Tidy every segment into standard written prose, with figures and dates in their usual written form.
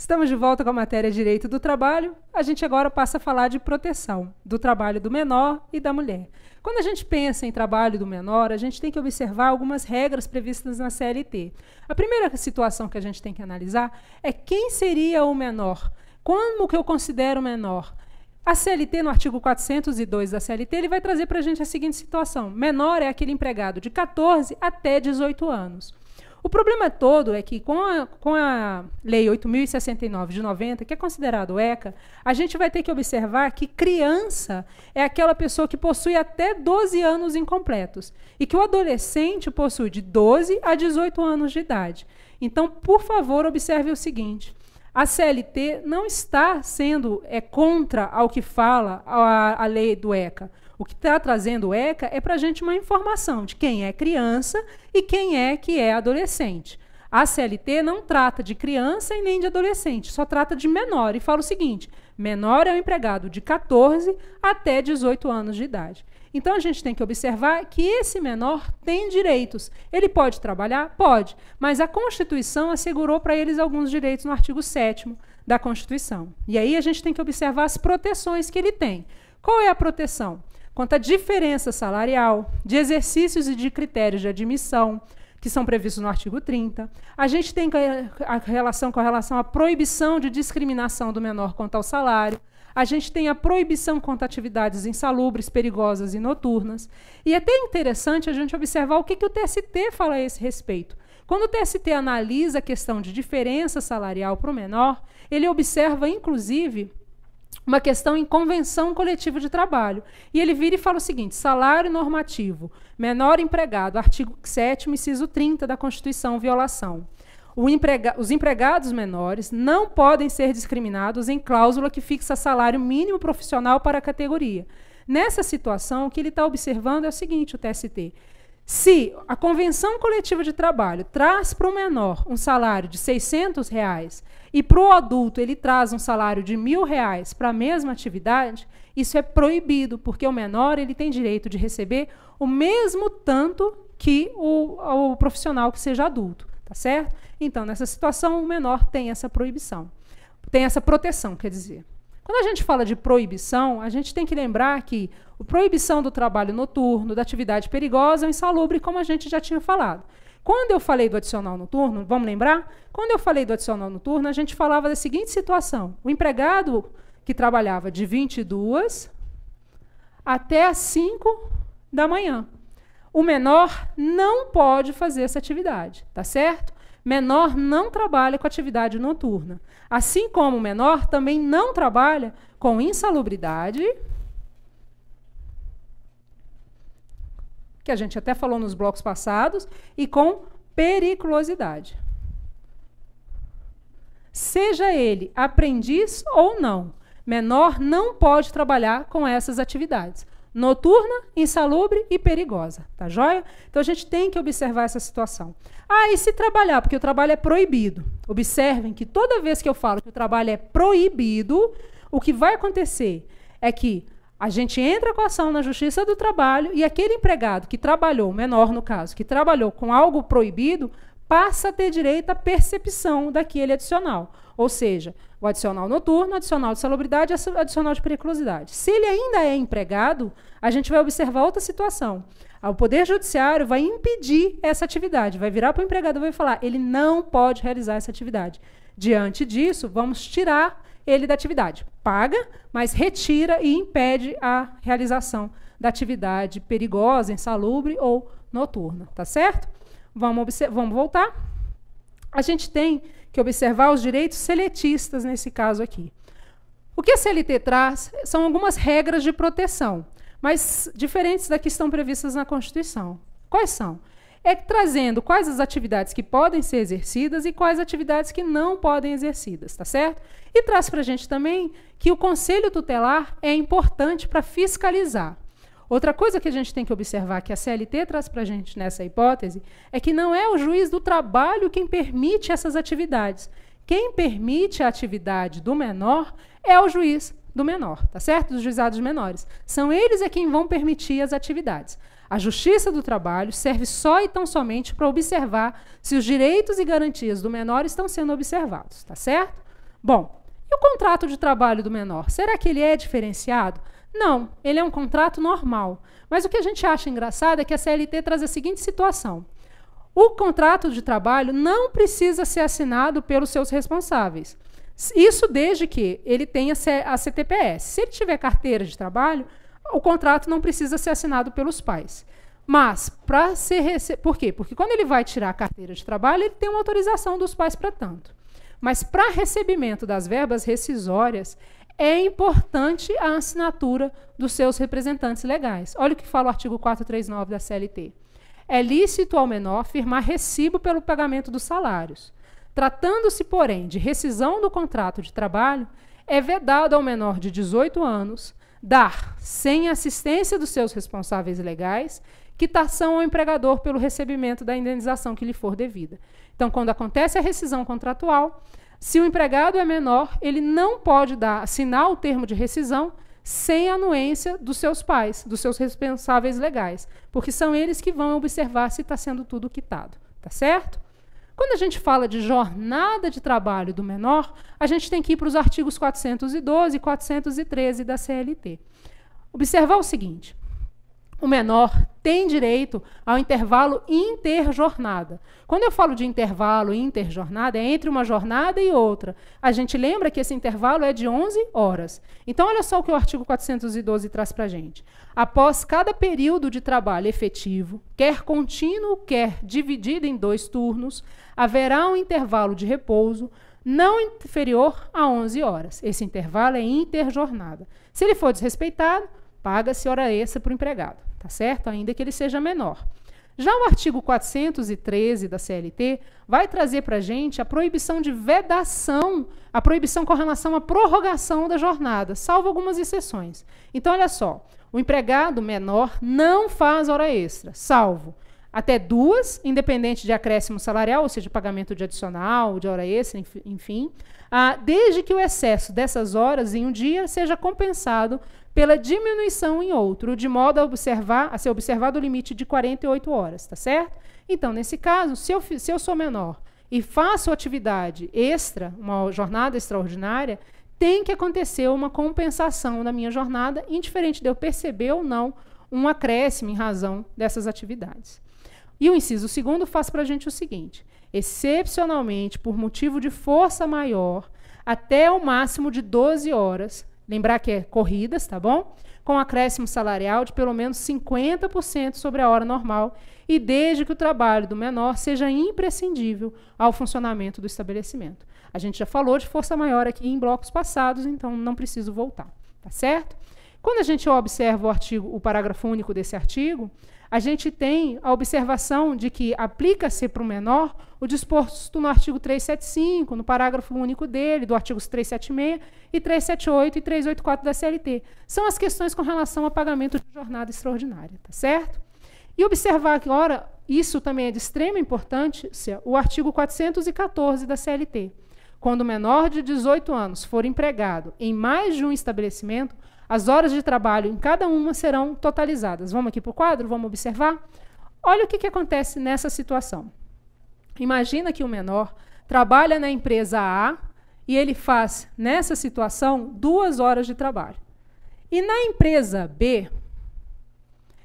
Estamos de volta com a matéria Direito do Trabalho. A gente agora passa a falar de proteção do trabalho do menor e da mulher. Quando a gente pensa em trabalho do menor, a gente tem que observar algumas regras previstas na CLT. A primeira situação que a gente tem que analisar é quem seria o menor. Como que eu considero menor? A CLT, no artigo 402 da CLT, ele vai trazer para a gente a seguinte situação. Menor é aquele empregado de 14 até 18 anos. O problema todo é que, com a Lei 8.069 de 90, que é considerado ECA, a gente vai ter que observar que criança é aquela pessoa que possui até 12 anos incompletos e que o adolescente possui de 12 a 18 anos de idade. Então, por favor, observe o seguinte. A CLT não está sendo contra ao que fala a lei do ECA. O que está trazendo o ECA é para a gente uma informação de quem é criança e quem é que é adolescente. A CLT não trata de criança e nem de adolescente, só trata de menor. E fala o seguinte, menor é o empregado de 14 até 18 anos de idade. Então, a gente tem que observar que esse menor tem direitos. Ele pode trabalhar? Pode. Mas a Constituição assegurou para eles alguns direitos no artigo 7º da Constituição. E aí a gente tem que observar as proteções que ele tem. Qual é a proteção? Quanto à diferença salarial, de exercícios e de critérios de admissão, que são previstos no artigo 30. A gente tem a relação com relação à proibição de discriminação do menor quanto ao salário. A gente tem a proibição contra atividades insalubres, perigosas e noturnas. E é até interessante a gente observar o que o TST fala a esse respeito. Quando o TST analisa a questão de diferença salarial para o menor, ele observa, inclusive, uma questão em convenção coletiva de trabalho. E ele vira e fala o seguinte, salário normativo, menor empregado, artigo 7º, inciso 30 da Constituição, violação. Os empregados menores não podem ser discriminados em cláusula que fixa salário mínimo profissional para a categoria. Nessa situação, o que ele está observando é o seguinte, o TST. Se a convenção coletiva de trabalho traz para o menor um salário de R$600 e para o adulto ele traz um salário de R$1.000 para a mesma atividade, isso é proibido, porque o menor ele tem direito de receber o mesmo tanto que o profissional que seja adulto. Tá certo? Então, nessa situação, o menor tem essa proibição. Tem essa proteção, quer dizer. Quando a gente fala de proibição, a gente tem que lembrar que a proibição do trabalho noturno, da atividade perigosa ou insalubre, como a gente já tinha falado. Quando eu falei do adicional noturno, vamos lembrar? Quando eu falei do adicional noturno, a gente falava da seguinte situação. O empregado que trabalhava de 22 até as 5 da manhã. O menor não pode fazer essa atividade, tá certo? Menor não trabalha com atividade noturna. Assim como o menor também não trabalha com insalubridade, que a gente até falou nos blocos passados, e com periculosidade. Seja ele aprendiz ou não, menor não pode trabalhar com essas atividades. Noturna, insalubre e perigosa, tá joia? Então, a gente tem que observar essa situação. Ah, e se trabalhar? Porque o trabalho é proibido. Observem que toda vez que eu falo que o trabalho é proibido, o que vai acontecer é que a gente entra com a ação na Justiça do Trabalho e aquele empregado que trabalhou, menor no caso, que trabalhou com algo proibido, passa a ter direito à percepção daquele adicional. Ou seja, o adicional noturno, o adicional de salubridade e o adicional de periculosidade. Se ele ainda é empregado, a gente vai observar outra situação. O Poder Judiciário vai impedir essa atividade, vai virar para o empregado e vai falar, ele não pode realizar essa atividade. Diante disso, vamos tirar ele da atividade. Paga, mas retira e impede a realização da atividade perigosa, insalubre ou noturna. Tá certo? Vamos voltar. A gente tem que observar os direitos seletistas nesse caso aqui. O que a CLT traz são algumas regras de proteção, mas diferentes da que estão previstas na Constituição. Quais são? É trazendo quais as atividades que podem ser exercidas e quais atividades que não podem ser exercidas, tá certo? E traz para a gente também que o Conselho Tutelar é importante para fiscalizar. Outra coisa que a gente tem que observar, que a CLT traz para a gente nessa hipótese, é que não é o juiz do trabalho quem permite essas atividades. Quem permite a atividade do menor é o juiz do menor, tá certo? Dos juizados menores. São eles quem vão permitir as atividades. A Justiça do Trabalho serve só e tão somente para observar se os direitos e garantias do menor estão sendo observados, tá certo? Bom, e o contrato de trabalho do menor? Será que ele é diferenciado? Não, ele é um contrato normal. Mas o que a gente acha engraçado é que a CLT traz a seguinte situação. O contrato de trabalho não precisa ser assinado pelos seus responsáveis. Isso desde que ele tenha a CTPS. Se ele tiver carteira de trabalho, o contrato não precisa ser assinado pelos pais. Mas, por quê? Porque quando ele vai tirar a carteira de trabalho, ele tem uma autorização dos pais para tanto. Mas para recebimento das verbas rescisórias, é importante a assinatura dos seus representantes legais. Olha o que fala o artigo 439 da CLT. É lícito ao menor firmar recibo pelo pagamento dos salários. Tratando-se, porém, de rescisão do contrato de trabalho, é vedado ao menor de 18 anos dar, sem assistência dos seus responsáveis legais, quitação ao empregador pelo recebimento da indenização que lhe for devida. Então, quando acontece a rescisão contratual, se o empregado é menor, ele não pode assinar o termo de rescisão sem anuência dos seus pais, dos seus responsáveis legais, porque são eles que vão observar se está sendo tudo quitado, tá certo? Quando a gente fala de jornada de trabalho do menor, a gente tem que ir para os artigos 412 e 413 da CLT. Observar o seguinte: o menor tem direito ao intervalo interjornada. Quando eu falo de intervalo interjornada, é entre uma jornada e outra. A gente lembra que esse intervalo é de 11 horas. Então, olha só o que o artigo 412 traz para a gente. Após cada período de trabalho efetivo, quer contínuo, quer dividido em 2 turnos, haverá um intervalo de repouso não inferior a 11 horas. Esse intervalo é interjornada. Se ele for desrespeitado, paga-se hora extra para o empregado, tá certo? Ainda que ele seja menor. Já o artigo 413 da CLT vai trazer para a gente a proibição de vedação, a proibição com relação à prorrogação da jornada, salvo algumas exceções. Então, olha só, o empregado menor não faz hora extra, salvo até 2, independente de acréscimo salarial, ou seja, pagamento de adicional, de hora extra, enfim, desde que o excesso dessas horas em um dia seja compensado pela diminuição em outro, de modo a ser observado o limite de 48 horas, tá certo? Então, nesse caso, se eu sou menor e faço atividade extra, uma jornada extraordinária, tem que acontecer uma compensação da minha jornada, indiferente de eu perceber ou não um acréscimo em razão dessas atividades. E o inciso 2º faz para a gente o seguinte: excepcionalmente, por motivo de força maior, até o máximo de 12 horas, lembrar que é corridas, tá bom? Com acréscimo salarial de pelo menos 50% sobre a hora normal e desde que o trabalho do menor seja imprescindível ao funcionamento do estabelecimento. A gente já falou de força maior aqui em blocos passados, então não preciso voltar, tá certo? Quando a gente observa o parágrafo único desse artigo, a gente tem a observação de que aplica-se para o menor o disposto no artigo 375, no parágrafo único dele, do artigo 376 e 378 e 384 da CLT. São as questões com relação ao pagamento de jornada extraordinária, tá certo? E observar que, ora, isso também é de extrema importância, o artigo 414 da CLT. Quando o menor de 18 anos for empregado em mais de um estabelecimento, as horas de trabalho em cada uma serão totalizadas. Vamos aqui para o quadro? Vamos observar? Olha o que acontece nessa situação. Imagina que o menor trabalha na empresa A e ele faz, nessa situação, 2 horas de trabalho. E na empresa B,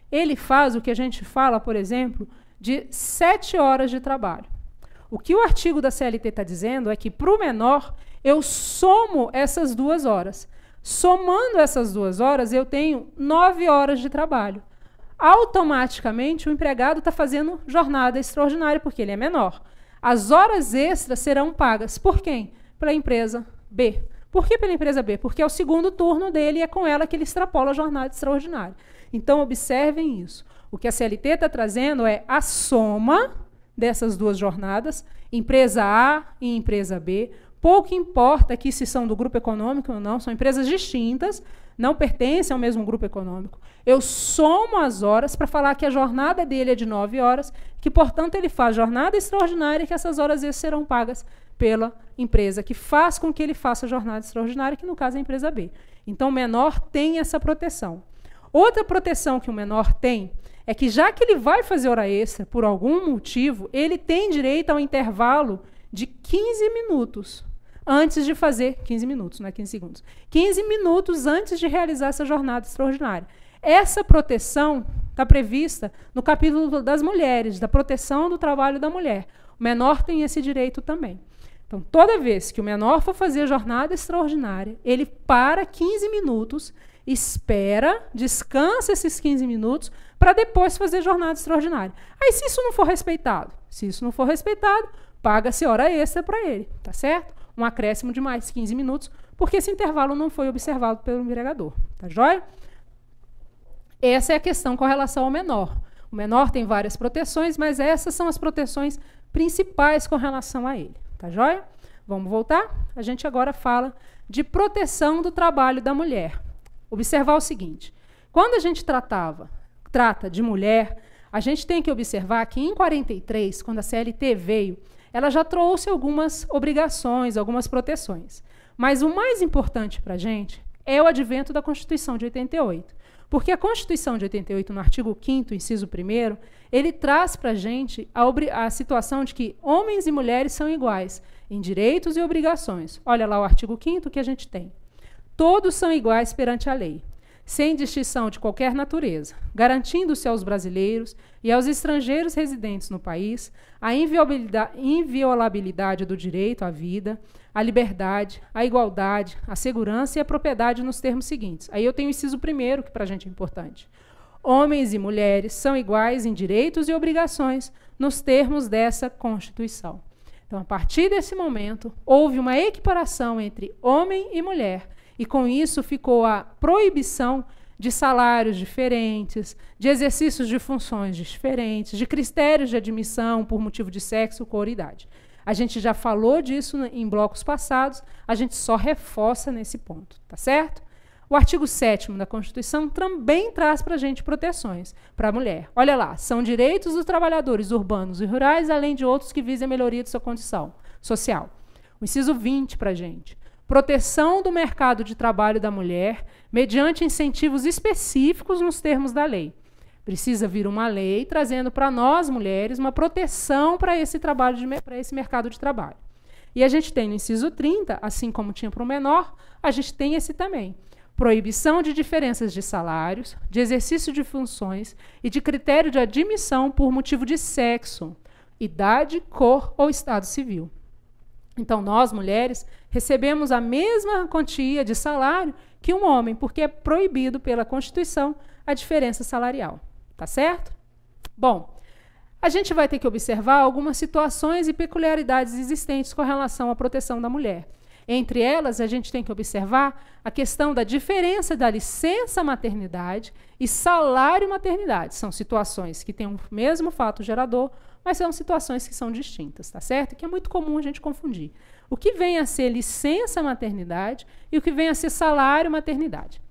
ele faz o que a gente fala, por exemplo, de 7 horas de trabalho. O que o artigo da CLT está dizendo é que, para o menor, eu somo essas 2 horas. Somando essas 2 horas, eu tenho 9 horas de trabalho. Automaticamente, o empregado está fazendo jornada extraordinária, porque ele é menor. As horas extras serão pagas por quem? Pela empresa B. Por que pela empresa B? Porque é o 2º turno dele e é com ela que ele extrapola a jornada extraordinária. Então, observem isso. O que a CLT está trazendo é a soma dessas 2 jornadas, empresa A e empresa B. Pouco importa aqui se são do grupo econômico ou não, são empresas distintas, não pertencem ao mesmo grupo econômico. Eu somo as horas para falar que a jornada dele é de 9 horas, que, portanto, ele faz jornada extraordinária e que essas horas extras serão pagas pela empresa que faz com que ele faça a jornada extraordinária, que no caso é a empresa B. Então, o menor tem essa proteção. Outra proteção que o menor tem é que, já que ele vai fazer hora extra por algum motivo, ele tem direito ao intervalo de 15 minutos. antes de fazer 15 minutos, não é 15 segundos. 15 minutos antes de realizar essa jornada extraordinária. Essa proteção está prevista no capítulo das mulheres, da proteção do trabalho da mulher. O menor tem esse direito também. Então, toda vez que o menor for fazer a jornada extraordinária, ele para 15 minutos, espera, descansa esses 15 minutos, para depois fazer a jornada extraordinária. Aí, se isso não for respeitado, paga-se hora extra para ele, tá certo? Um acréscimo de mais 15 minutos, porque esse intervalo não foi observado pelo empregador, tá joia? Essa é a questão com relação ao menor. O menor tem várias proteções, mas essas são as proteções principais com relação a ele, tá joia? Vamos voltar? A gente agora fala de proteção do trabalho da mulher. Observar o seguinte, quando a gente trata de mulher, a gente tem que observar que em 43, quando a CLT veio, ela já trouxe algumas obrigações, algumas proteções. Mas o mais importante para a gente é o advento da Constituição de 88. Porque a Constituição de 88, no artigo 5º, inciso 1º, ele traz para a gente a situação de que homens e mulheres são iguais em direitos e obrigações. Olha lá o artigo 5º que a gente tem. Todos são iguais perante a lei, sem distinção de qualquer natureza, garantindo-se aos brasileiros e aos estrangeiros residentes no país a inviolabilidade do direito à vida, à liberdade, à igualdade, à segurança e à propriedade nos termos seguintes. Aí eu tenho o inciso 1º, que para a gente é importante. Homens e mulheres são iguais em direitos e obrigações nos termos dessa Constituição. Então, a partir desse momento, houve uma equiparação entre homem e mulher, e com isso ficou a proibição de salários diferentes, de exercícios de funções diferentes, de critérios de admissão por motivo de sexo, cor e idade. A gente já falou disso em blocos passados, a gente só reforça nesse ponto, tá certo? O artigo 7º da Constituição também traz para a gente proteções para a mulher. Olha lá, são direitos dos trabalhadores urbanos e rurais, além de outros que visem a melhoria de sua condição social. O inciso 20 para a gente. Proteção do mercado de trabalho da mulher mediante incentivos específicos nos termos da lei. Precisa vir uma lei trazendo para nós, mulheres, uma proteção para esse trabalho, para esse mercado de trabalho. E a gente tem no inciso 30, assim como tinha para o menor, a gente tem esse também. Proibição de diferenças de salários, de exercício de funções e de critério de admissão por motivo de sexo, idade, cor ou estado civil. Então, nós, mulheres, recebemos a mesma quantia de salário que um homem, porque é proibido pela Constituição a diferença salarial. Tá certo? Bom, a gente vai ter que observar algumas situações e peculiaridades existentes com relação à proteção da mulher. Entre elas, a gente tem que observar a questão da diferença da licença maternidade e salário maternidade. São situações que têm o mesmo fato gerador, mas são situações que são distintas, tá certo? Que é muito comum a gente confundir. O que vem a ser licença maternidade e o que vem a ser salário maternidade.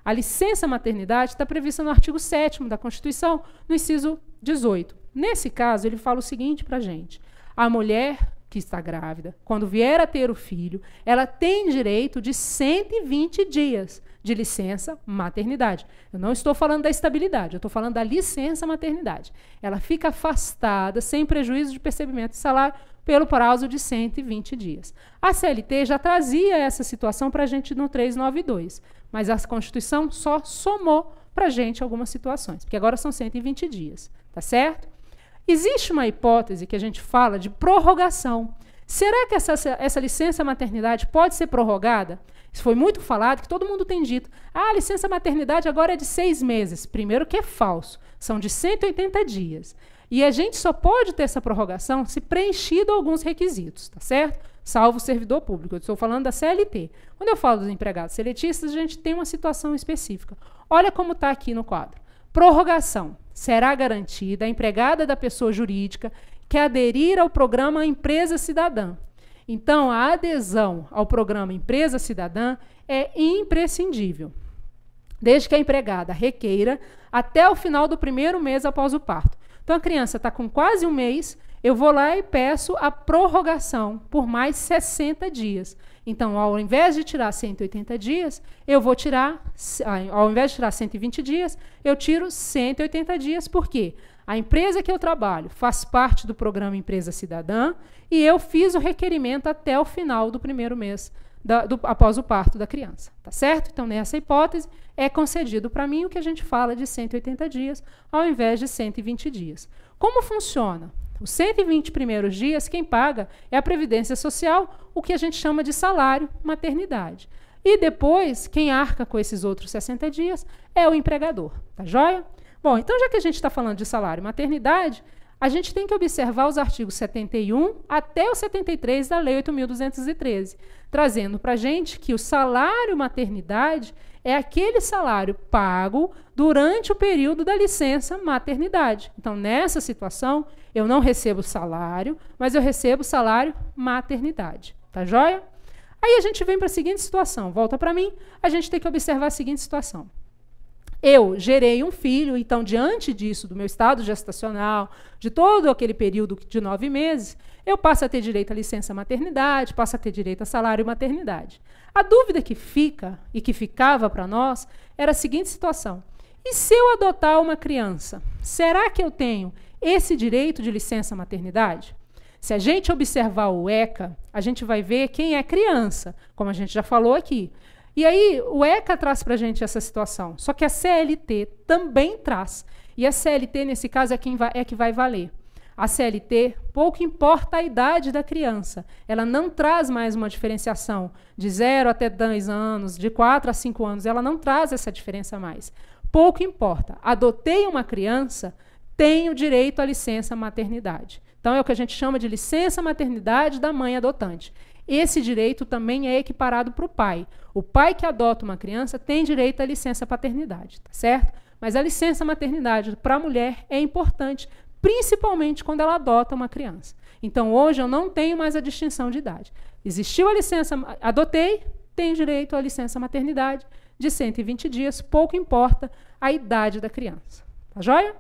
A licença maternidade está prevista no artigo 7º da Constituição, no inciso 18. Nesse caso, ele fala o seguinte para a gente. A mulher que está grávida, quando vier a ter o filho, ela tem direito de 120 dias de licença maternidade. Eu não estou falando da estabilidade, eu estou falando da licença maternidade. Ela fica afastada, sem prejuízo de percebimento de salário, pelo prazo de 120 dias. A CLT já trazia essa situação para a gente no 392, mas a Constituição só somou para a gente algumas situações, porque agora são 120 dias, tá certo? Existe uma hipótese que a gente fala de prorrogação. Será que essa licença maternidade pode ser prorrogada? Isso foi muito falado, que todo mundo tem dito. Ah, a licença maternidade agora é de 6 meses. Primeiro que é falso, são de 180 dias. E a gente só pode ter essa prorrogação se preenchido alguns requisitos, tá certo? Salvo o servidor público. Eu estou falando da CLT. Quando eu falo dos empregados seletistas, a gente tem uma situação específica. Olha como está aqui no quadro. Prorrogação. Será garantida a empregada da pessoa jurídica que aderir ao programa Empresa Cidadã. Então, a adesão ao programa Empresa Cidadã é imprescindível, desde que a empregada requeira até o final do 1º mês após o parto. Então, a criança está com quase 1 mês, eu vou lá e peço a prorrogação por mais 60 dias. Então, ao invés de tirar 180 dias, eu vou tirar, ao invés de tirar 120 dias, eu tiro 180 dias. Por quê? A empresa que eu trabalho faz parte do programa Empresa Cidadã e eu fiz o requerimento até o final do primeiro mês após o parto da criança, tá certo? Então, nessa hipótese, é concedido para mim o que a gente fala de 180 dias, ao invés de 120 dias. Como funciona? Os 120 primeiros dias, quem paga é a Previdência Social, o que a gente chama de salário maternidade. E depois, quem arca com esses outros 60 dias é o empregador, tá joia? Bom, então, já que a gente está falando de salário maternidade, a gente tem que observar os artigos 71 até o 73 da Lei 8.213, trazendo para a gente que o salário maternidade é aquele salário pago durante o período da licença maternidade. Então, nessa situação, eu não recebo salário, mas eu recebo salário maternidade. Tá joia? Aí a gente vem para a seguinte situação. Volta para mim, a gente tem que observar a seguinte situação. Eu gerei um filho, então, diante disso, do meu estado gestacional, de todo aquele período de 9 meses, eu passo a ter direito à licença maternidade, passo a ter direito a salário maternidade. A dúvida que fica, e que ficava para nós, era a seguinte situação. E se eu adotar uma criança, será que eu tenho esse direito de licença maternidade? Se a gente observar o ECA, a gente vai ver quem é criança, como a gente já falou aqui. E aí, o ECA traz para a gente essa situação. Só que a CLT também traz. E a CLT, nesse caso, é que vai valer. A CLT, pouco importa a idade da criança. Ela não traz mais uma diferenciação de 0 até 10 anos, de 4 a 5 anos. Ela não traz essa diferença mais. Pouco importa. Adotei uma criança, tenho direito à licença maternidade. Então, é o que a gente chama de licença maternidade da mãe adotante. Esse direito também é equiparado para o pai. O pai que adota uma criança tem direito à licença paternidade, tá certo? Mas a licença maternidade para a mulher é importante, principalmente quando ela adota uma criança. Então, hoje eu não tenho mais a distinção de idade. Existiu a licença, adotei, tenho direito à licença maternidade de 120 dias, pouco importa a idade da criança. Tá joia?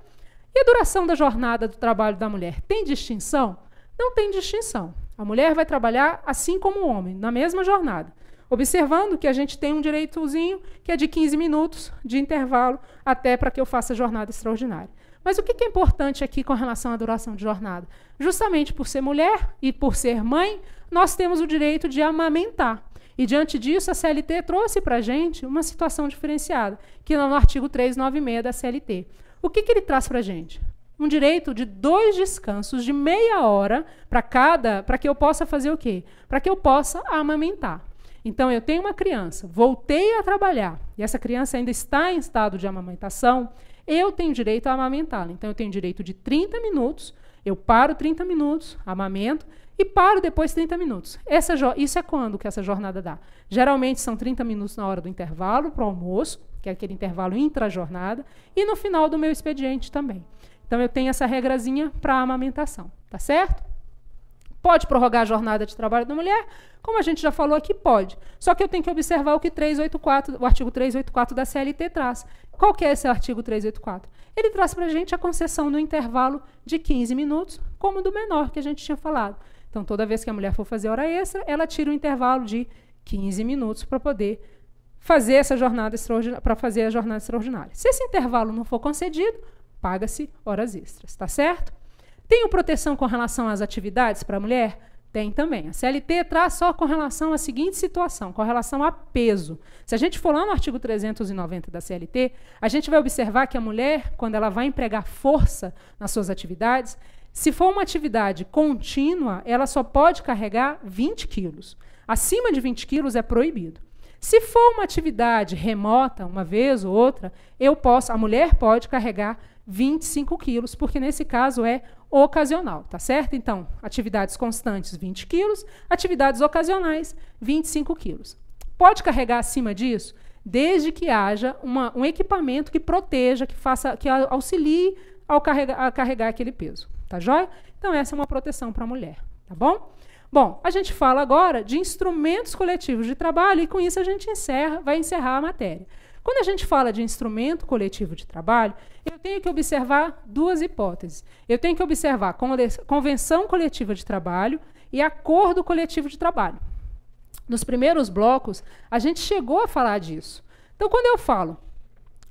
E a duração da jornada do trabalho da mulher tem distinção? Não tem distinção. A mulher vai trabalhar assim como o homem, na mesma jornada. Observando que a gente tem um direitozinho que é de 15 minutos de intervalo até para que eu faça jornada extraordinária. Mas o que é importante aqui com relação à duração de jornada? Justamente por ser mulher e por ser mãe, nós temos o direito de amamentar. E, diante disso, a CLT trouxe para a gente uma situação diferenciada, que é no artigo 396 da CLT. O que ele traz para a gente? Um direito de 2 descansos de meia hora para que eu possa fazer o quê? Para que eu possa amamentar. Então, eu tenho uma criança, voltei a trabalhar, e essa criança ainda está em estado de amamentação, eu tenho direito a amamentá-la. Então, eu tenho direito de 30 minutos, eu paro 30 minutos, amamento, e paro depois 30 minutos. Isso é quando que essa jornada dá? Geralmente são 30 minutos na hora do intervalo para o almoço, que é aquele intervalo intra-jornada, e no final do meu expediente também. Então, eu tenho essa regrazinha para a amamentação, tá certo? Pode prorrogar a jornada de trabalho da mulher? Como a gente já falou aqui, pode. Só que eu tenho que observar o que o artigo 384 da CLT traz. Qual que é esse artigo 384? Ele traz para a gente a concessão do intervalo de 15 minutos, como do menor que a gente tinha falado. Então, toda vez que a mulher for fazer hora extra, ela tira o intervalo de 15 minutos para poder fazer essa jornada extraordinária. Se esse intervalo não for concedido, paga-se horas extras, tá certo? Tem proteção com relação às atividades para a mulher? Tem também. A CLT traz só com relação à seguinte situação, com relação a peso. Se a gente for lá no artigo 390 da CLT, a gente vai observar que a mulher, quando ela vai empregar força nas suas atividades, se for uma atividade contínua, ela só pode carregar 20 quilos. Acima de 20 quilos é proibido. Se for uma atividade remota, uma vez ou outra, a mulher pode carregar 25 quilos, porque nesse caso é ocasional, tá certo? Então, atividades constantes, 20 quilos, atividades ocasionais, 25 quilos. Pode carregar acima disso, desde que haja um equipamento que proteja, que auxilie a carregar aquele peso, tá joia? Então, essa é uma proteção para a mulher, tá bom? Bom, a gente fala agora de instrumentos coletivos de trabalho e com isso a gente vai encerrar a matéria. Quando a gente fala de instrumento coletivo de trabalho, eu tenho que observar 2 hipóteses. Eu tenho que observar convenção coletiva de trabalho e acordo coletivo de trabalho. Nos primeiros blocos, a gente chegou a falar disso. Então, quando eu falo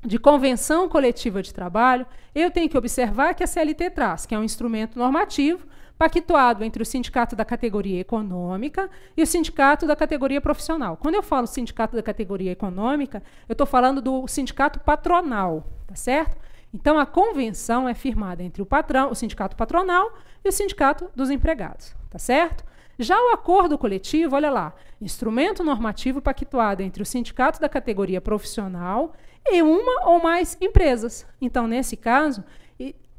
de convenção coletiva de trabalho, eu tenho que observar que a CLT traz, que é um instrumento normativo pactuado entre o sindicato da categoria econômica e o sindicato da categoria profissional. Quando eu falo sindicato da categoria econômica, eu estou falando do sindicato patronal, tá certo? Então, a convenção é firmada entre o patrão, o sindicato patronal e o sindicato dos empregados, tá certo? Já o acordo coletivo, olha lá, instrumento normativo pactuado entre o sindicato da categoria profissional e uma ou mais empresas. Então, nesse caso,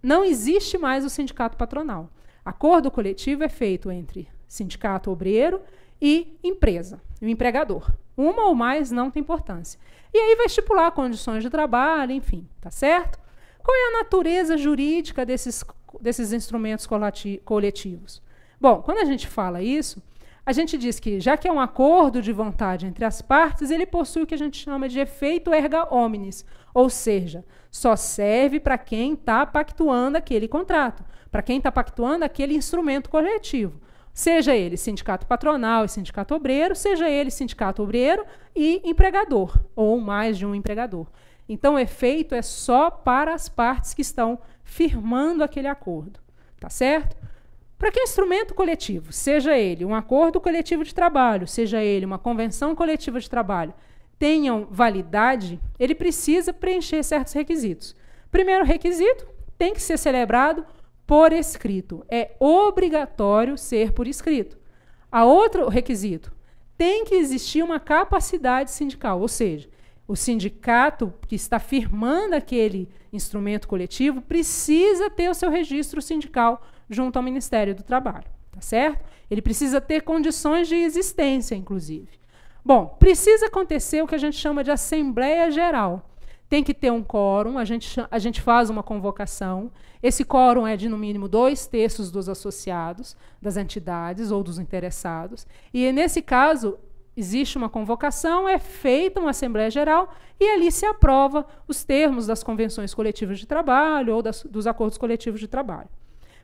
não existe mais o sindicato patronal. Acordo coletivo é feito entre sindicato obreiro e empresa, o empregador. Uma ou mais não tem importância. E aí vai estipular condições de trabalho, enfim, tá certo? Qual é a natureza jurídica desses instrumentos coletivos? Bom, quando a gente fala isso, a gente diz que, já que é um acordo de vontade entre as partes, ele possui o que a gente chama de efeito erga omnes, ou seja, só serve para quem está pactuando aquele contrato, para quem está pactuando aquele instrumento coletivo. Seja ele sindicato patronal e sindicato obreiro, seja ele sindicato obreiro e empregador, ou mais de um empregador. Então, o efeito é só para as partes que estão firmando aquele acordo, tá certo? Para que instrumento coletivo, seja ele um acordo coletivo de trabalho, seja ele uma convenção coletiva de trabalho, tenham validade, ele precisa preencher certos requisitos. Primeiro requisito, tem que ser celebrado por escrito. É obrigatório ser por escrito. A outro requisito, tem que existir uma capacidade sindical, ou seja, o sindicato que está firmando aquele instrumento coletivo precisa ter o seu registro sindical junto ao Ministério do Trabalho, tá certo? Ele precisa ter condições de existência, inclusive. Bom, precisa acontecer o que a gente chama de Assembleia Geral. Tem que ter um quórum, a gente faz uma convocação. Esse quórum é de, no mínimo, 2/3 dos associados, das entidades ou dos interessados. E, nesse caso, existe uma convocação, é feita uma Assembleia Geral e ali se aprova os termos das convenções coletivas de trabalho ou dos acordos coletivos de trabalho.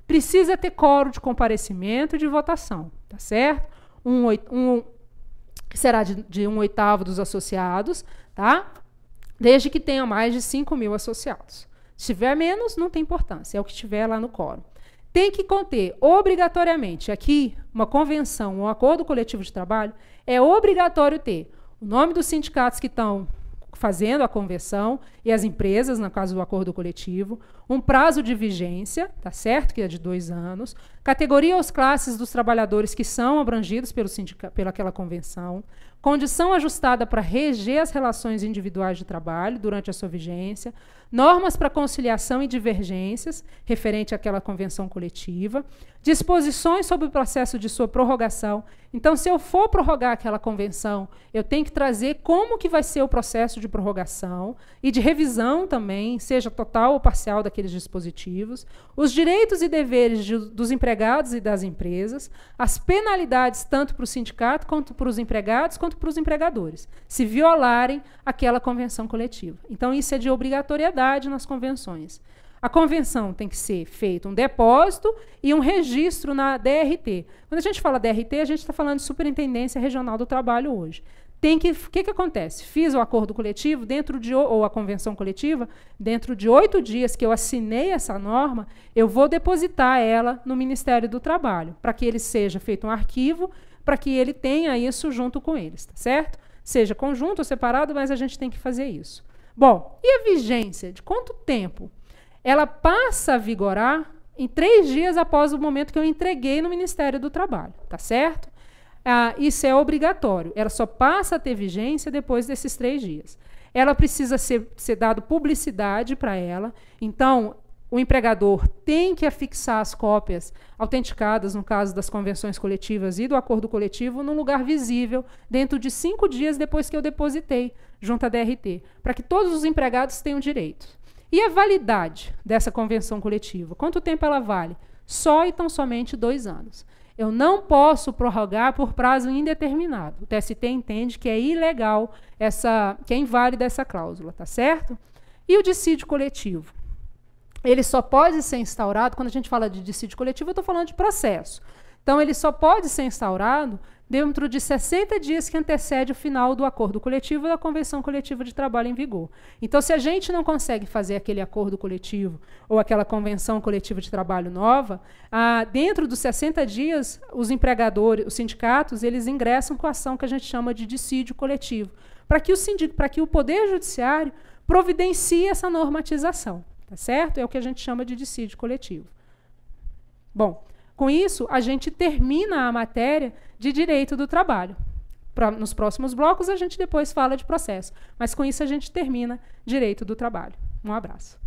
Precisa ter quórum de comparecimento e de votação, tá certo? Será de 1/8 dos associados, tá? Desde que tenha mais de 5.000 associados. Se tiver menos, não tem importância, é o que tiver lá no quórum. Tem que conter, obrigatoriamente, aqui, uma convenção, um acordo coletivo de trabalho, é obrigatório ter o nome dos sindicatos que estão fazendo a convenção e as empresas, no caso do acordo coletivo, um prazo de vigência, tá certo, que é de 2 anos, categoria ou classes dos trabalhadores que são abrangidos pelaquela convenção, condição ajustada para reger as relações individuais de trabalho durante a sua vigência, normas para conciliação e divergências referente àquela convenção coletiva, disposições sobre o processo de sua prorrogação. Então, se eu for prorrogar aquela convenção, eu tenho que trazer como que vai ser o processo de prorrogação e de revisão também, seja total ou parcial daqueles dispositivos, os direitos e deveres dos empregados e das empresas, as penalidades tanto para o sindicato, quanto para os empregados, quanto para os empregadores, se violarem aquela convenção coletiva. Então, isso é de obrigatoriedade nas convenções. A convenção tem que ser feito um depósito e um registro na DRT. Quando a gente fala DRT, a gente está falando de Superintendência Regional do Trabalho hoje. O que acontece? Fiz o acordo coletivo ou a convenção coletiva, dentro de 8 dias que eu assinei essa norma, eu vou depositar ela no Ministério do Trabalho, para que ele seja feito um arquivo, para que ele tenha isso junto com eles, tá certo? Seja conjunto ou separado, mas a gente tem que fazer isso. Bom, e a vigência? De quanto tempo? Ela passa a vigorar em 3 dias após o momento que eu entreguei no Ministério do Trabalho, tá certo? Isso é obrigatório. Ela só passa a ter vigência depois desses 3 dias. Ela precisa ser dado publicidade para ela. Então, o empregador tem que afixar as cópias autenticadas, no caso das convenções coletivas e do acordo coletivo, num lugar visível, dentro de 5 dias depois que eu depositei junto à DRT, para que todos os empregados tenham direito. E a validade dessa convenção coletiva? Quanto tempo ela vale? Só e tão somente 2 anos. Eu não posso prorrogar por prazo indeterminado. O TST entende que é ilegal, que é inválida essa cláusula, tá certo? E o dissídio coletivo? Ele só pode ser instaurado, quando a gente fala de dissídio coletivo, eu estou falando de processo. Então, ele só pode ser instaurado dentro de 60 dias que antecede o final do acordo coletivo e da convenção coletiva de trabalho em vigor. Então, se a gente não consegue fazer aquele acordo coletivo ou aquela convenção coletiva de trabalho nova, dentro dos 60 dias, os empregadores, os sindicatos, eles ingressam com a ação que a gente chama de dissídio coletivo, para que o Poder Judiciário providencie essa normatização. Tá certo? É o que a gente chama de dissídio coletivo. Bom, com isso, a gente termina a matéria de direito do trabalho. Nos próximos blocos, a gente depois fala de processo. Mas com isso, a gente termina direito do trabalho. Um abraço.